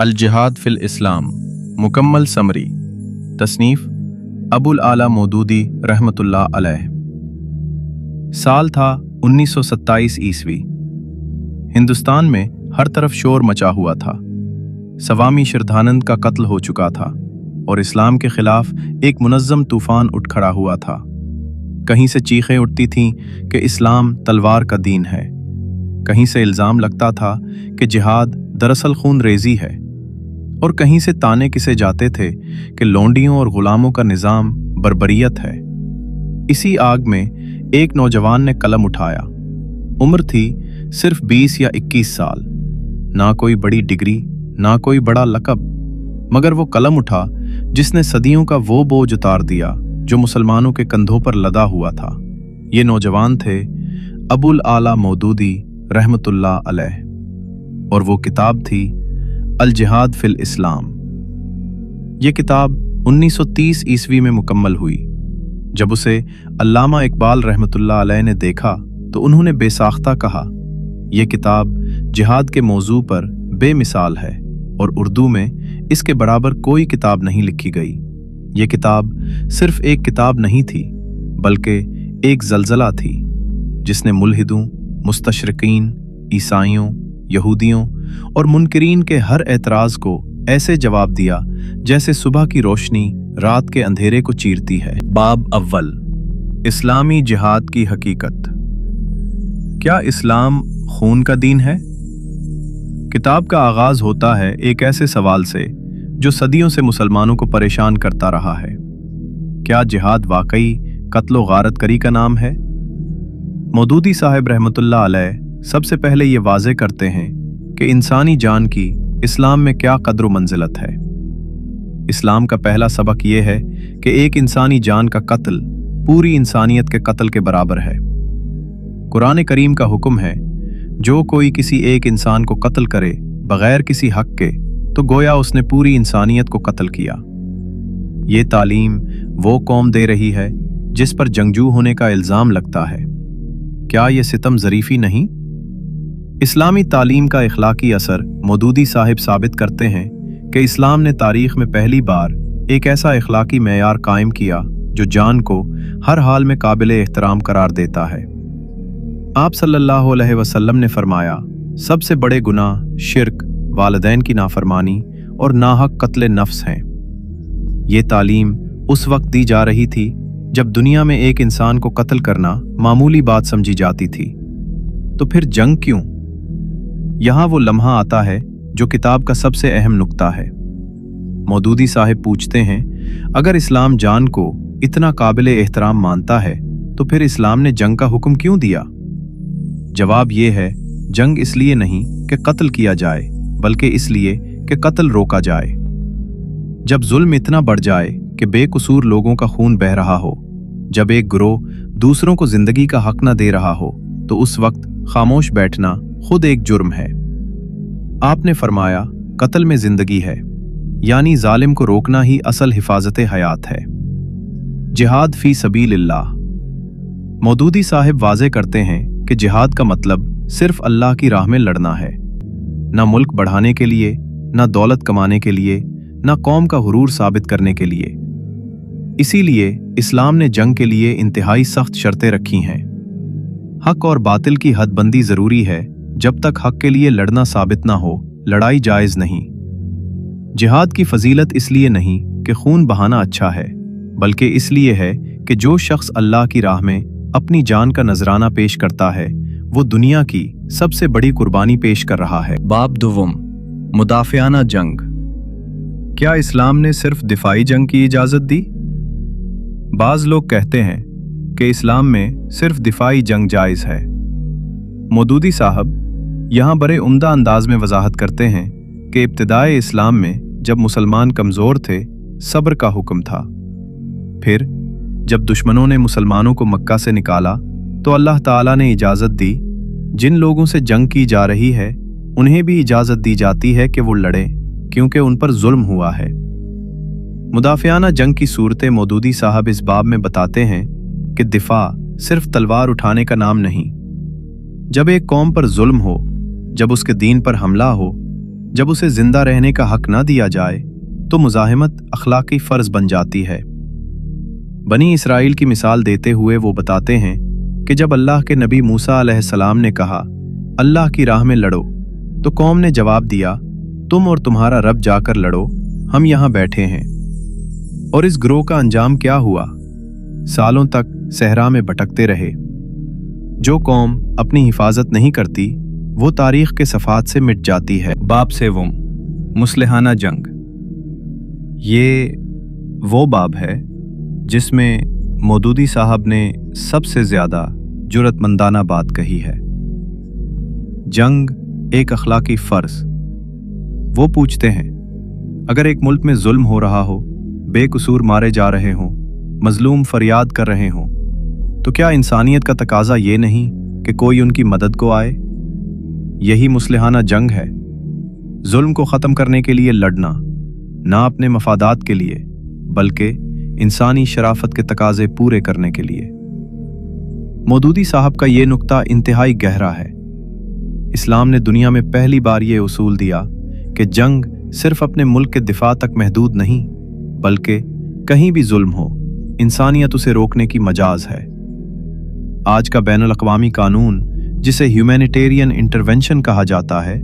अल जिहाद फिल इस्लाम मुकम्मल समरी तसनीफ अबुल आला मौदूदी रहमतुल्लाह अलैह। साल था 1927 ईस्वी। हिंदुस्तान में हर तरफ शोर मचा हुआ था। स्वामी श्रद्धानंद का कत्ल हो चुका था और इस्लाम के खिलाफ एक मुनज़्ज़म तूफान उठ खड़ा हुआ था। कहीं से चीखें उठती थीं कि इस्लाम तलवार का दीन है, कहीं से इल्ज़ाम लगता था कि जिहाद दरअसल खून रेजी है, और कहीं से ताने किसे जाते थे कि लौंडियों और गुलामों का निज़ाम बर्बरियत है। इसी आग में एक नौजवान ने कलम उठाया। उम्र थी सिर्फ 20 या 21 साल। ना कोई बड़ी डिग्री, ना कोई बड़ा लक़ब, मगर वो कलम उठा जिसने सदियों का वो बोझ उतार दिया जो मुसलमानों के कंधों पर लदा हुआ था। ये नौजवान थे अबुल आला मौदूदी रहमतुल्लाह अलैह, और वो किताब थी अल जिहाद फिल इस्लाम। ये किताब 1930 ईस्वी में मुकम्मल हुई। जब उसे अल्लामा इकबाल रहमतुल्लाह अलैह ने देखा तो उन्होंने बेसाख्ता कहा, यह किताब जिहाद के मौजू पर बेमिसाल है और उर्दू में इसके बराबर कोई किताब नहीं लिखी गई। ये किताब सिर्फ एक किताब नहीं थी, बल्कि एक ज़लज़ला थी जिसने मुल्हिदों, मुस्तशरिकीन, ईसाइयों, यहूदियों और मुनकिरीन के हर एतराज़ को ऐसे जवाब दिया जैसे सुबह की रोशनी रात के अंधेरे को चीरती है। बाब अव्वल, इस्लामी जिहाद की हकीकत। क्या इस्लाम खून का दीन है? किताब का आगाज होता है एक ऐसे सवाल से जो सदियों से मुसलमानों को परेशान करता रहा है। क्या जिहाद वाकई कत्लो गारतकरी का नाम है? मौदूदी साहिब रहमतुल्लाह अलैह सबसे पहले ये वाज़े करते हैं कि इंसानी जान की इस्लाम में क्या कद्र मंजिलत है। इस्लाम का पहला सबक ये है कि एक इंसानी जान का कत्ल पूरी इंसानियत के कत्ल के बराबर है। कुरान करीम का हुक्म है, जो कोई किसी एक इंसान को कत्ल करे बगैर किसी हक के तो गोया उसने पूरी इंसानियत को कत्ल किया। ये तालीम वो कौम दे रही है जिस पर जंगजू होने का इल्ज़ाम लगता है। क्या ये सितम ज़रीफ़ी नहीं? इस्लामी तालीम का इखलाकी असर मौदूदी साहिब साबित करते हैं कि इस्लाम ने तारीख़ में पहली बार एक ऐसा इखलाकी मेयार कायम किया जो जान को हर हाल में काबिल एहतराम करार देता है। आप सल्लल्लाहु अलैहि वसल्लम ने फरमाया, सबसे बड़े गुनाह शिर्क, वालिदैन की नाफरमानी और नाहक कत्ल नफ्स हैं। ये तालीम उस वक्त दी जा रही थी जब दुनिया में एक इंसान को कत्ल करना मामूली बात समझी जाती थी। तो फिर जंग क्यों? यहाँ वो लम्हा आता है जो किताब का सबसे अहम नुक्ता है। मौदूदी साहिब पूछते हैं, अगर इस्लाम जान को इतना काबिल एहतराम मानता है तो फिर इस्लाम ने जंग का हुक्म क्यों दिया? जवाब ये है, जंग इसलिए नहीं कि कत्ल किया जाए, बल्कि इसलिए कि कत्ल रोका जाए। जब जुल्म इतना बढ़ जाए कि बेकसूर लोगों का खून बह रहा हो, जब एक गिरोह दूसरों को जिंदगी का हक न दे रहा हो, तो उस वक्त खामोश बैठना खुद एक जुर्म है। आपने फरमाया, कत्ल में जिंदगी है, यानी जालिम को रोकना ही असल हिफाजत हयात है। जिहाद फी सबीलिल्लाह। मौदूदी साहिब वाज़े करते हैं कि जिहाद का मतलब सिर्फ अल्लाह की राह में लड़ना है, ना मुल्क बढ़ाने के लिए, ना दौलत कमाने के लिए, ना कौम का हुरूर साबित करने के लिए। इसीलिए इस्लाम ने जंग के लिए इंतहाई सख्त शर्तें रखी हैं। हक और बातिल की हदबंदी जरूरी है। जब तक हक के लिए लड़ना साबित ना हो, लड़ाई जायज नहीं। जिहाद की फजीलत इसलिए नहीं कि खून बहाना अच्छा है, बल्कि इसलिए है कि जो शख्स अल्लाह की राह में अपनी जान का नजराना पेश करता है वो दुनिया की सबसे बड़ी कुर्बानी पेश कर रहा है। बाब दुवम, मुदाफियाना जंग। क्या इस्लाम ने सिर्फ दिफाई जंग की इजाजत दी? बाज लोग कहते हैं कि इस्लाम में सिर्फ दिफाई जंग जायज है। मौदूदी साहब यहाँ बड़े उम्दा अंदाज में वजाहत करते हैं कि इब्तिदाए इस्लाम में जब मुसलमान कमज़ोर थे, सब्र का हुक्म था। फिर जब दुश्मनों ने मुसलमानों को मक्का से निकाला तो अल्लाह ताला ने इजाज़त दी, जिन लोगों से जंग की जा रही है उन्हें भी इजाज़त दी जाती है कि वो लड़ें, क्योंकि उन पर जुल्म हुआ है। मुदाफियाना जंग की सूरतें मौदूदी साहब इस बाब में बताते हैं कि दिफा सिर्फ तलवार उठाने का नाम नहीं। जब एक कौम पर जुल्म हो, जब उसके दीन पर हमला हो, जब उसे जिंदा रहने का हक ना दिया जाए तो मुजाहिमत अखलाकी फर्ज बन जाती है। बनी इसराइल की मिसाल देते हुए वो बताते हैं कि जब अल्लाह के नबी मूसा अलैहिस्सलाम ने कहा अल्लाह की राह में लड़ो, तो कौम ने जवाब दिया तुम और तुम्हारा रब जाकर लड़ो, हम यहाँ बैठे हैं। और इस ग्रोह का अंजाम क्या हुआ? सालों तक सहरा में भटकते रहे। जो कौम अपनी हिफाजत नहीं करती वो तारीख के सफ़ात से मिट जाती है। बाब सेवम, मुस्लिहाना जंग। ये वो बाब है जिसमें मौदूदी साहब ने सबसे ज़्यादा जुर्रतमंदाना बात कही है। जंग एक अखलाकी फ़र्ज। वो पूछते हैं अगर एक मुल्क में जुल्म हो रहा हो, बेकसूर मारे जा रहे हों, मजलूम फरियाद कर रहे हों, तो क्या इंसानियत का तकाजा ये नहीं कि कोई उनकी मदद को आए? यही मुस्लिहाना जंग है। जुल्म को ख़त्म करने के लिए लड़ना, ना अपने मफादात के लिए बल्कि इंसानी शराफत के तकाजे पूरे करने के लिए। मौदूदी साहब का ये नुक्ता इंतहाई गहरा है। इस्लाम ने दुनिया में पहली बार ये उसूल दिया कि जंग सिर्फ अपने मुल्क के दिफा तक महदूद नहीं, बल्कि कहीं भी जुल्म हो, इंसानियत उसे रोकने की मजाज है। आज का बैनुल अक़वामी कानून, जिसे ह्यूमैनिटेरियन इंटरवेंशन कहा जाता है,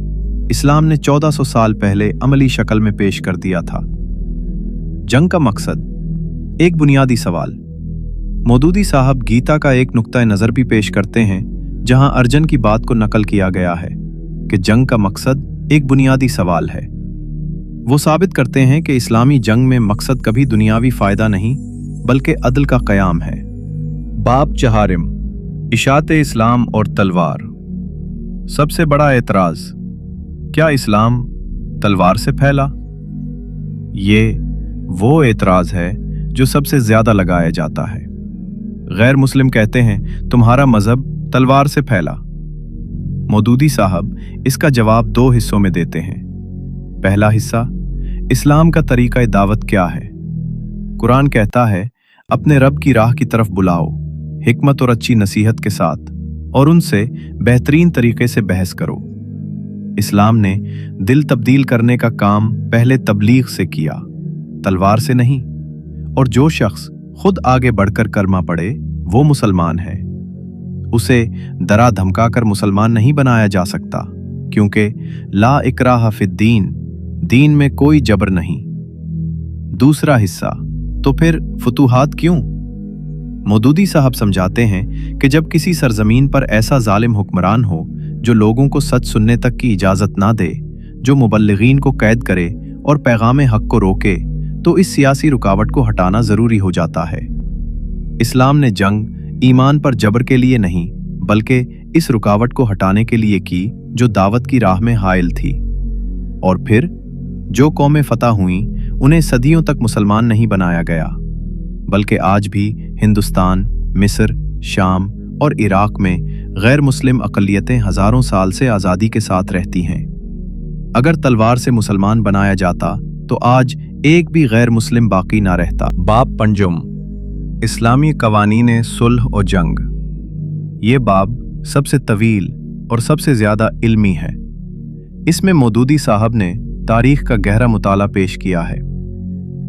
इस्लाम ने 1400 साल पहले अमली शक्ल में पेश कर दिया था। जंग का मकसद, एक बुनियादी सवाल। मौदूदी साहब गीता का एक नुक्ता नज़र भी पेश करते हैं जहां अर्जुन की बात को नकल किया गया है कि जंग का मकसद एक बुनियादी सवाल है। वो साबित करते हैं कि इस्लामी जंग में मकसद कभी दुनियावी फ़ायदा नहीं बल्कि अदल का क़याम है। बाब चहारिम, इशात इस्लाम और तलवार। सबसे बड़ा एतराज़, क्या इस्लाम तलवार से फैला? ये वो एतराज़ है जो सबसे ज़्यादा लगाया जाता है। गैर मुस्लिम कहते हैं तुम्हारा मज़हब तलवार से फैला। मौदूदी साहब इसका जवाब दो हिस्सों में देते हैं। पहला हिस्सा, इस्लाम का तरीक़ा दावत क्या है? कुरान कहता है अपने रब की राह की तरफ बुलाओ, हिकमत और अच्छी नसीहत के साथ, और उनसे बेहतरीन तरीके से बहस करो। इस्लाम ने दिल तब्दील करने का काम पहले तबलीग से किया, तलवार से नहीं। और जो शख्स खुद आगे बढ़कर कलमा पढ़े वो मुसलमान है। उसे डरा धमकाकर मुसलमान नहीं बनाया जा सकता, क्योंकि ला इकराह फिद्दीन, दीन में कोई जबर नहीं। दूसरा हिस्सा, तो फिर फुतूहात क्यों? मौदूदी साहब समझाते हैं कि जब किसी सरजमीन पर ऐसा जालिम हुक्मरान हो जो लोगों को सच सुनने तक की इजाज़त ना दे, जो मुबल्लिगीन को कैद करे और पैगाम हक को रोके, तो इस सियासी रुकावट को हटाना ज़रूरी हो जाता है। इस्लाम ने जंग ईमान पर जबर के लिए नहीं बल्कि इस रुकावट को हटाने के लिए की जो दावत की राह में हाइल थी। और फिर जो कौमें फतह हुईं उन्हें सदियों तक मुसलमान नहीं बनाया गया, बल्कि आज भी हिंदुस्तान, मिस्र, शाम और इराक में गैर मुस्लिम अक़लियतें हज़ारों साल से आज़ादी के साथ रहती हैं। अगर तलवार से मुसलमान बनाया जाता तो आज एक भी गैर मुस्लिम बाकी ना रहता। बाब पंजुम, इस्लामी कवानीन सुलह और जंग। ये बाब सबसे तवील और सबसे ज़्यादा इल्मी है। इसमें मौदूदी साहब ने तारीख़ का गहरा मुताला पेश किया है।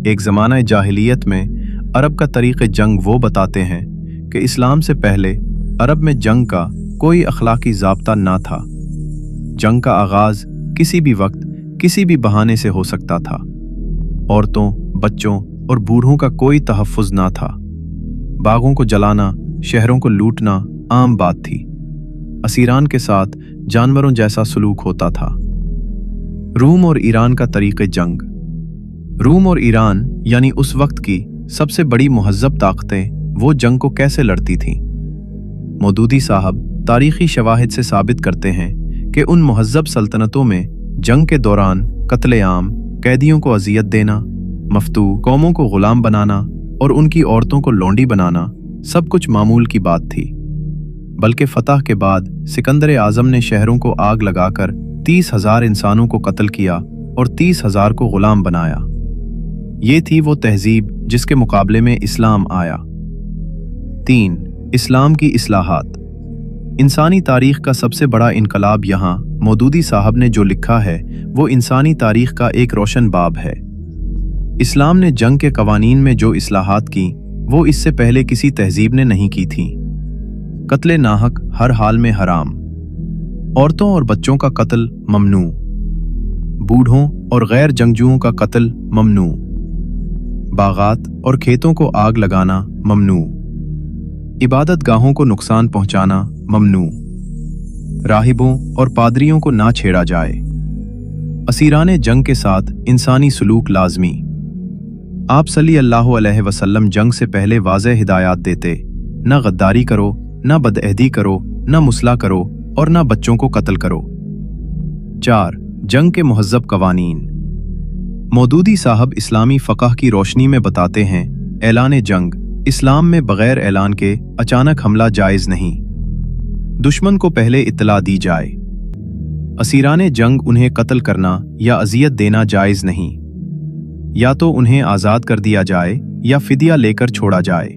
एक ज़माना जाहिलियत में अरब का तरीक़े जंग वो बताते हैं कि इस्लाम से पहले अरब में जंग का कोई अखलाकी ज़ाब्ता ना था। जंग का आगाज़ किसी भी वक्त किसी भी बहाने से हो सकता था। औरतों, बच्चों और बूढ़ों का कोई तहफ़्फ़ुज़ ना था। बागों को जलाना, शहरों को लूटना आम बात थी। असीरान के साथ जानवरों जैसा सलूक होता था। रूम और ईरान का तरीक़े जंग। रूम और ईरान यानी उस वक्त की सबसे बड़ी मुहज़्ज़ब ताकतें वो जंग को कैसे लड़ती थीं? मौदूदी साहब तारीख़ी शवाहिद से साबित करते हैं कि उन मुहज़्ज़ब सल्तनतों में जंग के दौरान कत्ले-आम, कैदियों को अजियत देना, मफ्तू कौमों को गुलाम बनाना और उनकी औरतों को लौंडी बनाना सब कुछ मामूल की बात थी। बल्कि फतह के बाद सिकंदर आज़म ने शहरों को आग लगाकर 30,000 इंसानों को कत्ल किया और 30,000 को गुलाम बनाया। ये थी वो तहजीब जिसके मुकाबले में इस्लाम आया। 3. इस्लाम की इस्लाहात। इंसानी तारीख का सबसे बड़ा इनकलाब यहाँ मौदूदी साहब ने जो लिखा है वो इंसानी तारीख का एक रोशन बाब है। इस्लाम ने जंग के कवानीन में जो इस्लाहात की वो इससे पहले किसी तहजीब ने नहीं की थी। कत्ले नाहक हर हाल में हराम, औरतों और बच्चों का कत्ल ममनू, बूढ़ों और गैर जंगजुओं का कत्ल ममनू, बागात और खेतों को आग लगाना ममनू, इबादत गाहों को नुकसान पहुंचाना ममनू, राहिबों और पादरियों को ना छेड़ा जाए, असीराने जंग के साथ इंसानी सलूक लाजमी। आप सल्लल्लाहु अलैहि वसल्लम जंग से पहले वाज़ेह हिदायत देते, न गद्दारी करो, न बदअहदी करो, न मुसला करो और न बच्चों को कत्ल करो। 4. जंग के मुहज़्ज़ब कवानीन। मौदूदी साहब इस्लामी फ़क़ह की रोशनी में बताते हैं, ऐलान जंग इस्लाम में बग़ैर ऐलान के अचानक हमला जायज़ नहीं। दुश्मन को पहले इत्तला दी जाए। असीराने जंग उन्हें कत्ल करना या अज़ियत देना जायज़ नहीं। या तो उन्हें आज़ाद कर दिया जाए या फ़िदिया लेकर छोड़ा जाए।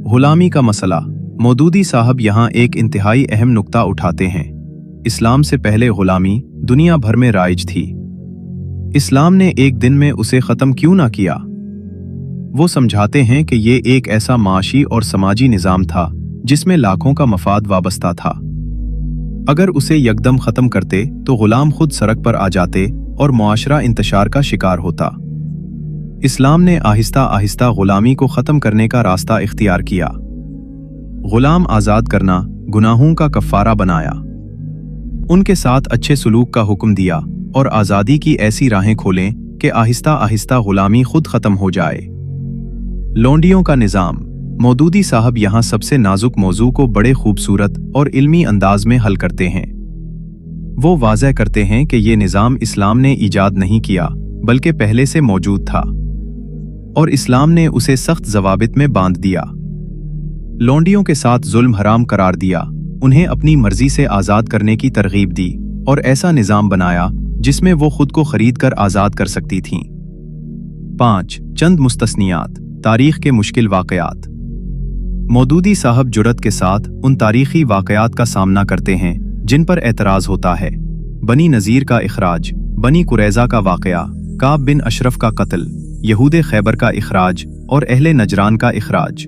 गुलामी का मसला। मौदूदी साहब यहाँ एक इंतहाई अहम नुक्ता उठाते हैं। इस्लाम से पहले गुलामी दुनिया भर में राइज थी। इस्लाम ने एक दिन में उसे ख़त्म क्यों ना किया? वो समझाते हैं कि ये एक ऐसा माशी और समाजी निज़ाम था जिसमें लाखों का मफाद वाबस्ता था। अगर उसे यकदम ख़त्म करते तो गुलाम खुद सड़क पर आ जाते और मुआशरा इंतशार का शिकार होता। इस्लाम ने आहिस्ता आहिस्ता गुलामी को ख़त्म करने का रास्ता इख्तियार किया। गुलाम आज़ाद करना गुनाहों का कफ़ारा बनाया, उनके साथ अच्छे सलूक का हुक्म दिया और आज़ादी की ऐसी राहें खोलें कि आहिस्ता आहिस्ता गुलामी खुद ख़त्म हो जाए। लौंडियों का निज़ाम। मौदूदी साहब यहाँ सबसे नाजुक मौजू को बड़े खूबसूरत और इल्मी अंदाज में हल करते हैं। वो वाज़ह करते हैं कि ये निज़ाम इस्लाम ने ईजाद नहीं किया बल्कि पहले से मौजूद था और इस्लाम ने उसे सख्त ज़वाबित में बांध दिया। लौंडियों के साथ जुल्म हराम करार दिया, उन्हें अपनी मर्जी से आज़ाद करने की तरगीब दी और ऐसा निज़ाम बनाया जिसमें वो खुद को खरीद कर आज़ाद कर सकती थीं। 5. चंद मुस्तस्नियात। तारीख़ के मुश्किल वाक़यात। मौदूदी साहब जुरत के साथ उन तारीख़ी वाक़यात का सामना करते हैं जिन पर एतराज़ होता है। बनी नज़ीर का इखराज, बनी कुरैज़ा का वाक़या, काब बिन अशरफ का कत्ल, यहूद खैबर का इखराज और अहले नजरान का इखराज।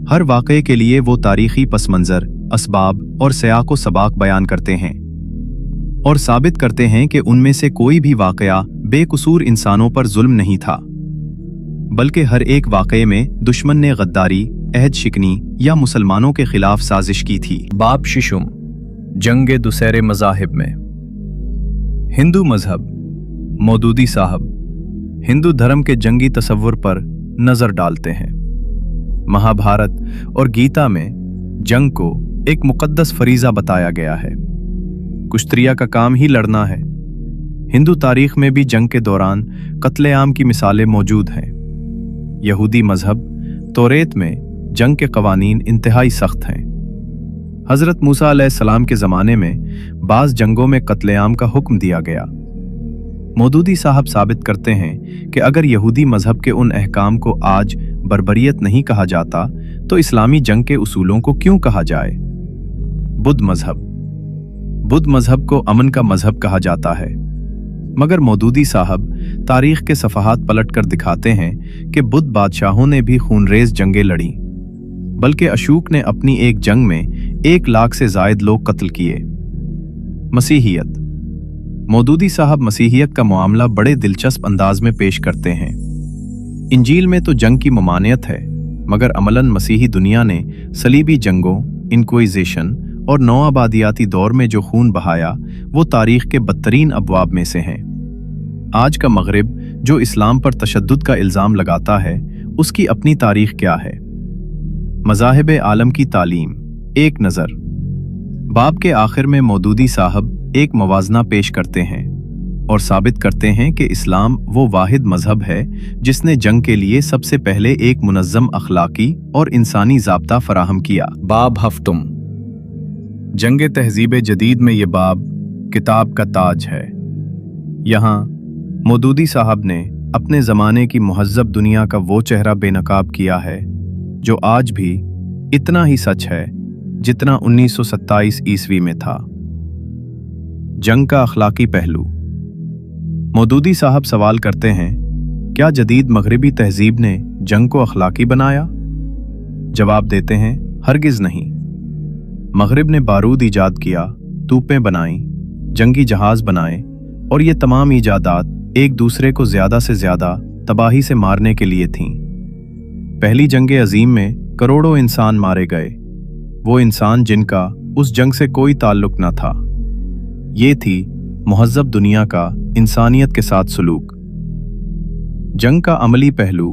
हर वाक़े के लिए वो तारीख़ी पस मंज़र, असबाब और सयाक़ो सबाक़ बयान करते हैं और साबित करते हैं कि उनमें से कोई भी वाक़या बेकसूर इंसानों पर जुल्म नहीं था, बल्कि हर एक वाक़े में दुश्मन ने गद्दारी, अहद शिकनी या मुसलमानों के खिलाफ साजिश की थी। बाब शिशुम। जंगे दुसैरे मज़ाहिब में। हिंदू मज़हब। मौदूदी साहब हिंदू धर्म के जंगी तसव्वुर पर नज़र डालते हैं। महाभारत और गीता में जंग को एक मुक़द्दस फरीज़ा बताया गया है। कुश्तिया का काम ही लड़ना है। हिंदू तारीख़ में भी जंग के दौरान कत्ले-आम की मिसालें मौजूद हैं। यहूदी मज़हब तौरेत में जंग के कवानीन इंतहाई सख्त हैं। हज़रत मूसा अलैहिस्सलाम के ज़माने में बाज़ जंगों में कत्ले-आम का हुक्म दिया गया। मौदूदी साहब साबित करते हैं कि अगर यहूदी मज़हब के उन अहकाम को आज बर्बरियत नहीं कहा जाता तो इस्लामी जंग के उसूलों को क्यों कहा जाए? बुद्ध मज़हब। बुद्ध मज़हब को अमन का मज़हब कहा जाता है, मगर मौदूदी साहब तारीख़ के सफ़हात पलट कर दिखाते हैं कि बुद्ध बादशाहों ने भी खूनरेज़ जंगें लड़ी, बल्कि अशोक ने अपनी एक जंग में 1 लाख से ज़ायद लोग कत्ल किए। मसीहियत। मौदूदी साहब मसीहियत का मामला बड़े दिलचस्प अंदाज में पेश करते हैं। इंजील में तो जंग की ममानियत है, मगर अमलन मसीही दुनिया ने सलीबी जंगों, इनक्विजिशन और नौआबादियाती दौर में जो खून बहाया वो तारीख़ के बदतरीन अबवाब में से हैं। आज का मग़रिब जो इस्लाम पर तशद्दुद का इल्ज़ाम लगाता है उसकी अपनी तारीख़ क्या है? मज़ाहिब आलम की तालीम। एक नज़र। बाब के आखिर में मौदूदी साहब एक मवाजना पेश करते हैं और साबित करते हैं कि इस्लाम वो वाहिद मज़हब है जिसने जंग के लिए सबसे पहले एक मुनज़्ज़म अखलाकी और इंसानी ज़ाब्ता फराहम किया। बाब हफ्तुम। जंग तहज़ीब जदीद में ये बाब किताब का ताज है। यहाँ मौदूदी साहब ने अपने ज़माने की मुहज़्ज़ब दुनिया का वो चेहरा बेनकाब किया है जो आज भी इतना ही सच है जितना 1927 ईस्वी में था। जंग का अखलाकी पहलू। मौदूदी साहब सवाल करते हैं, क्या जदीद मगरबी तहजीब ने जंग को अखलाकी बनाया? जवाब देते हैं, हरगिज नहीं। मगरिब ने बारूद ईजाद किया, तूपें बनाई, जंगी जहाज बनाए, और ये तमाम ईजादात एक दूसरे को ज्यादा से ज्यादा तबाही से मारने के लिए थीं। पहली जंग अजीम में करोड़ों इंसान मारे गए, वो इंसान जिनका उस जंग से कोई ताल्लुक न था। ये थी मुहज़्ज़ब दुनिया का इंसानियत के साथ सलूक। जंग का अमली पहलू,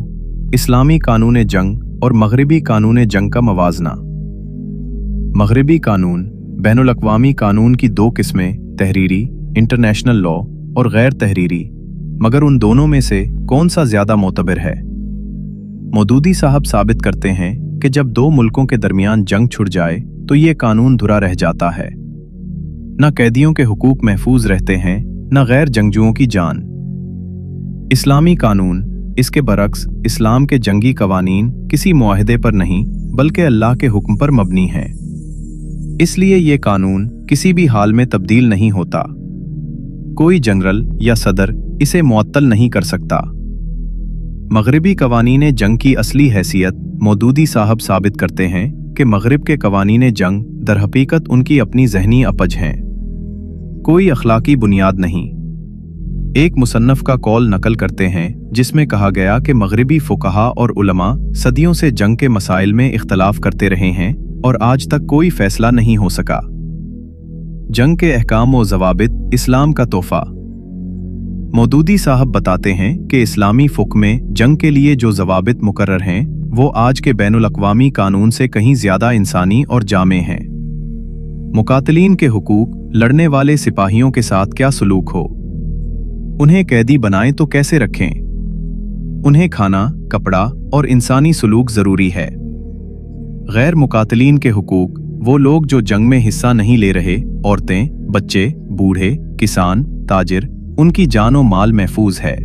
इस्लामी कानून जंग और मगरिबी कानून जंग का मवाजना। मगरिबी कानून बैनुल-अक़वामी कानून की दो किस्में, तहरीरी इंटरनेशनल लॉ और गैर तहरीरी, मगर उन दोनों में से कौन सा ज्यादा मोतबर है? मौदूदी साहब साबित करते हैं कि जब दो मुल्कों के दरमियान जंग छिड़ जाए तो ये कानून धुरा रह जाता है। न कैदियों के हुकूक महफूज रहते हैं, न गैर जंगजुओं की जान। इस्लामी कानून इसके बरक्स इस्लाम के जंगी कवानीन किसी मुआहदे पर नहीं बल्कि अल्लाह के हुक्म पर मबनी है। इसलिए ये कानून किसी भी हाल में तब्दील नहीं होता। कोई जनरल या सदर इसे मुअत्तल नहीं कर सकता। मगरिबी कवानीन जंग की असली हैसियत मौदूदी साहब साबित करते हैं कि मगरिब के कवानीन जंग दरहकीकत उनकी अपनी ज़हनी अपज हैं, कोई अखलाकी बुनियाद नहीं। एक मुसन्नफ का कौल नकल करते हैं जिसमें कहा गया कि मगरिबी फुक़हा और उलमा सदियों से जंग के मसाइल में इख्तलाफ करते रहे हैं और आज तक कोई फैसला नहीं हो सका। जंग के अहकाम व ज़वाबित इस्लाम का तोहफा। मौदूदी साहब बताते हैं कि इस्लामी फ़ुक़ में जंग के लिए जो ज़वाबित मुकर्रर हैं वो आज के बैनुल-अक़वामी कानून से कहीं ज़्यादा इंसानी और जामे हैं। मुकातिलीन के हुकूक, लड़ने वाले सिपाहियों के साथ क्या सलूक हो, उन्हें कैदी बनाएं तो कैसे रखें, उन्हें खाना, कपड़ा और इंसानी सलूक ज़रूरी है। गैर मुकातिलीन के हुकूक, वो लोग जो जंग में हिस्सा नहीं ले रहे, औरतें, बच्चे, बूढ़े, किसान, ताजिर, उनकी जान और माल महफूज है।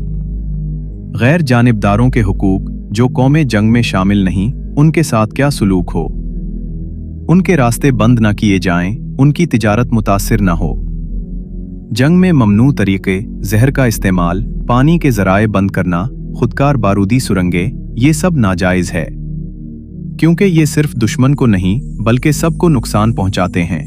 गैर जानिबदारों के हुकूक, जो कौमें जंग में शामिल नहीं, उनके साथ क्या सलूक हो, उनके रास्ते बंद न किए जाएं, उनकी तिजारत मुतासिर न हो। जंग में ममनू तरीके, जहर का इस्तेमाल, पानी के ज़राए बंद करना, खुदकार बारूदी सुरंगे, ये सब नाजायज़ है, क्योंकि ये सिर्फ दुश्मन को नहीं बल्कि सबको नुकसान पहुंचाते हैं।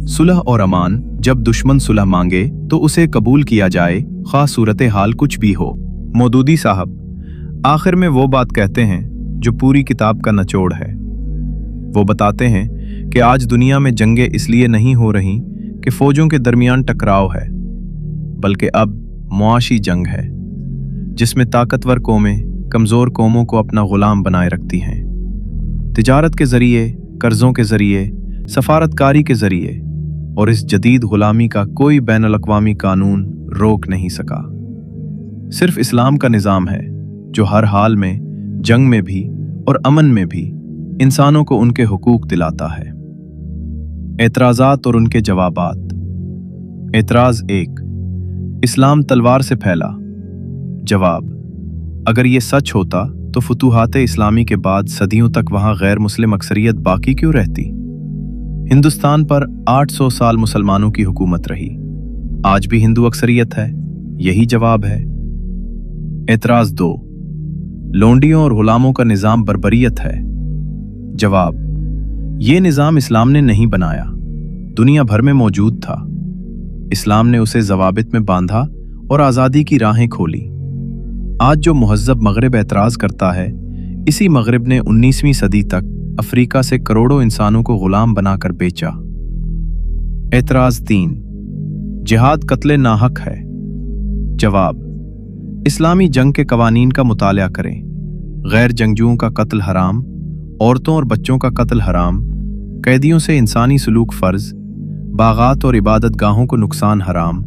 सुलह और अमान, जब दुश्मन सुलह मांगे तो उसे कबूल किया जाए, ख़ास सूरत हाल कुछ भी हो। मौदूदी साहब आखिर में वो बात कहते हैं जो पूरी किताब का निचोड़ है। वो बताते हैं कि आज दुनिया में जंगें इसलिए नहीं हो रही कि फौजों के दरमियान टकराव है, बल्कि अब मुआशी जंग है जिसमें ताकतवर कौमें कमज़ोर कौमों को अपना गुलाम बनाए रखती हैं। तिजारत के ज़रिए, कर्ज़ों के ज़रिए, सफारतकारी के ज़रिए, और इस जदीद गुलामी का कोई बैनुल-अक़वामी कानून रोक नहीं सका। सिर्फ इस्लाम का निज़ाम है जो हर हाल में, जंग में भी और अमन में भी इंसानों को उनके हुकूक दिलाता है। एतराज़ात और उनके जवाबात। एतराज़ 1, इस्लाम तलवार से फैला। जवाब, अगर ये सच होता तो फुतूहात इस्लामी के बाद सदियों तक वहाँ गैर मुस्लिम अक्सरियत बाकी क्यों रहती? हिंदुस्तान पर 800 साल मुसलमानों की हुकूमत रही, आज भी हिंदू अक्सरियत है, यही जवाब है। एतराज़ 2, लोंडियों और गुलामों का निज़ाम बर्बरियत है। जवाब, ये निज़ाम इस्लाम ने नहीं बनाया, दुनिया भर में मौजूद था। इस्लाम ने उसे ज़वाबित में बांधा और आज़ादी की राहें खोली। आज जो मुहज़्ज़ब मगरिब एतराज़ करता है, इसी मगरिब ने 19वीं सदी तक अफ्रीका से करोड़ों इंसानों को गुलाम बनाकर बेचा। एतराज़ 3, जिहाद कत्ले नाहक है। जवाब, इस्लामी जंग के कवानीन का मुतालिया करें। गैर जंगजुओं का कत्ल हराम, औरतों और बच्चों का कत्ल हराम, कैदियों से इंसानी सलूक फ़र्ज, बागात और इबादत गाहों को नुकसान हराम।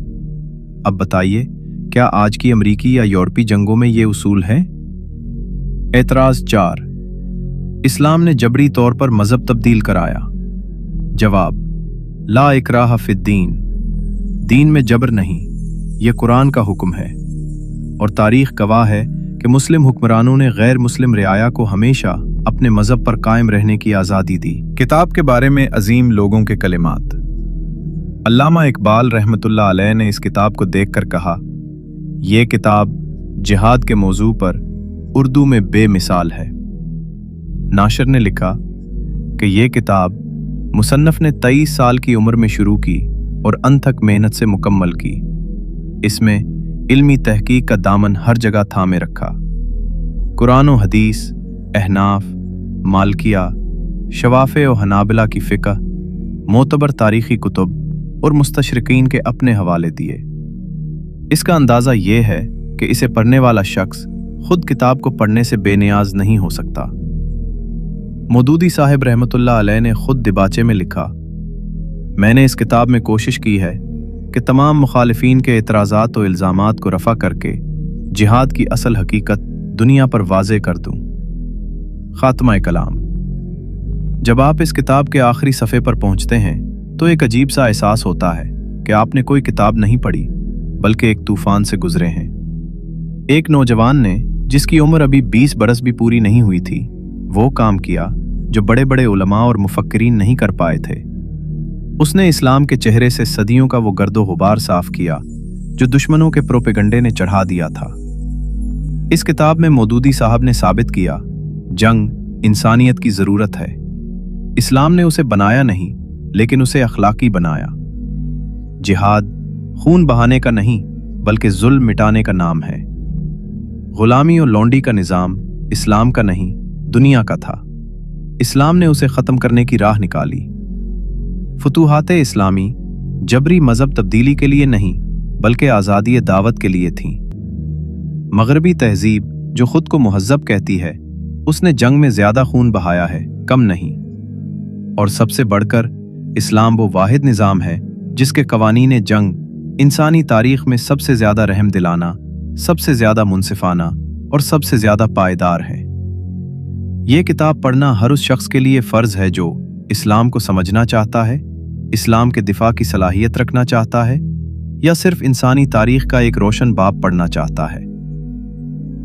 अब बताइए, क्या आज की अमरीकी या यूरोपी जंगों में ये उसूल हैं? एतराज़ 4, इस्लाम ने जबरी तौर पर मज़हब तब्दील कराया। जवाब, ला इकराह फिद्दीन, दीन में जबर नहीं, यह कुरान का हुक्म है, और तारीख़ गवाह है कि मुस्लिम हुक्मरानों ने गैर मुस्लिम रियाया को हमेशा अपने मज़हब पर कायम रहने की आज़ादी दी। किताब के बारे में अजीम लोगों के कलिमात। अल्लामा इकबाल रहमतुल्लाह अलैह ने इस किताब को देखकर कहा, ये किताब जिहाद के मौजू पर उर्दू में बेमिसाल है। नाशर ने लिखा कि ये किताब मुसन्नफ ने 23 साल की उम्र में शुरू की और अनथक मेहनत से मुकम्मल की। इसमें इल्मी तहकीक का दामन हर जगह थामे रखा। कुरान व हदीस, अहनाफ, मालकिया, शवाफ़े और हनाबिला की फ़िक़्ह, मोतबर तारीख़ी कुतुब और मुस्तशरिकीन के अपने हवाले दिए। इसका अंदाज़ा ये है कि इसे पढ़ने वाला शख्स खुद किताब को पढ़ने से बेनियाज नहीं हो सकता। मौदूदी साहिब रहमतुल्लाह अलैह ने खुद दिबाचे में लिखा, मैंने इस किताब में कोशिश की है कि तमाम मुखालिफीन के एतराज़ात और इल्ज़ामात को रफ़ा करके जिहाद की असल हकीकत दुनिया पर वाज़े कर दूं। ख़ात्मा कलाम। जब आप इस किताब के आखिरी सफ़े पर पहुंचते हैं तो एक अजीब सा एहसास होता है कि आपने कोई किताब नहीं पढ़ी बल्कि एक तूफ़ान से गुजरे हैं। एक नौजवान ने, जिसकी उम्र अभी 20 बरस भी पूरी नहीं हुई थी, वो काम किया जो बड़े बड़े उलमा और मुफक्किरीन नहीं कर पाए थे। उसने इस्लाम के चेहरे से सदियों का वो गर्दो गुबार साफ किया जो दुश्मनों के प्रोपेगंडे ने चढ़ा दिया था। इस किताब में मौदूदी साहब ने साबित किया, जंग इंसानियत की ज़रूरत है। इस्लाम ने उसे बनाया नहीं लेकिन उसे अखलाकी बनाया। जिहाद खून बहाने का नहीं बल्कि जुल्म मिटाने का नाम है। गुलामी और लौंडी का निज़ाम इस्लाम का नहीं दुनिया का था। इस्लाम ने उसे ख़त्म करने की राह निकाली। फुतूहाते इस्लामी जबरी मज़हब तब्दीली के लिए नहीं बल्कि आज़ादी दावत के लिए थीं। मगरबी तहजीब जो खुद को मुहज़्ज़ब कहती है, उसने जंग में ज़्यादा खून बहाया है, कम नहीं। और सबसे बढ़कर इस्लाम वो वाहिद निज़ाम है जिसके कवानीन जंग इंसानी तारीख़ में सबसे ज़्यादा रहम दिलाना, सबसे ज़्यादा मुनसिफाना और सबसे ज़्यादा पायदार है। ये किताब पढ़ना हर उस शख्स के लिए फ़र्ज़ है जो इस्लाम को समझना चाहता है, इस्लाम के दिफा की सलाहियत रखना चाहता है, या सिर्फ इंसानी तारीख़ का एक रोशन बाब पढ़ना चाहता है।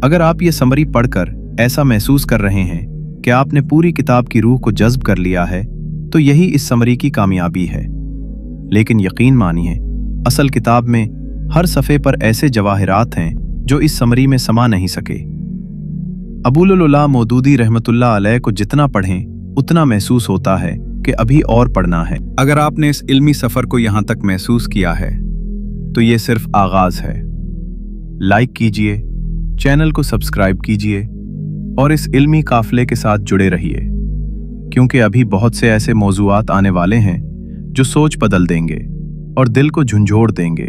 अगर आप ये समरी पढ़कर ऐसा महसूस कर रहे हैं कि आपने पूरी किताब की रूह को जज्ब कर लिया है, तो यही इस समरी की कामयाबी है। लेकिन यकीन मानिए, असल किताब में हर सफ़े पर ऐसे जवाहिरात हैं जो इस समरी में समा नहीं सके। अबूल उला मौदूदी रहमतुल्लाह अलैह को जितना पढ़ें उतना महसूस होता है कि अभी और पढ़ना है। अगर आपने इस इल्मी सफ़र को यहाँ तक महसूस किया है तो ये सिर्फ आगाज़ है। लाइक कीजिए, चैनल को सब्सक्राइब कीजिए और इस इल्मी काफ़िले के साथ जुड़े रहिए, क्योंकि अभी बहुत से ऐसे मौज़ूआत आने वाले हैं जो सोच बदल देंगे और दिल को झंझोड़ देंगे।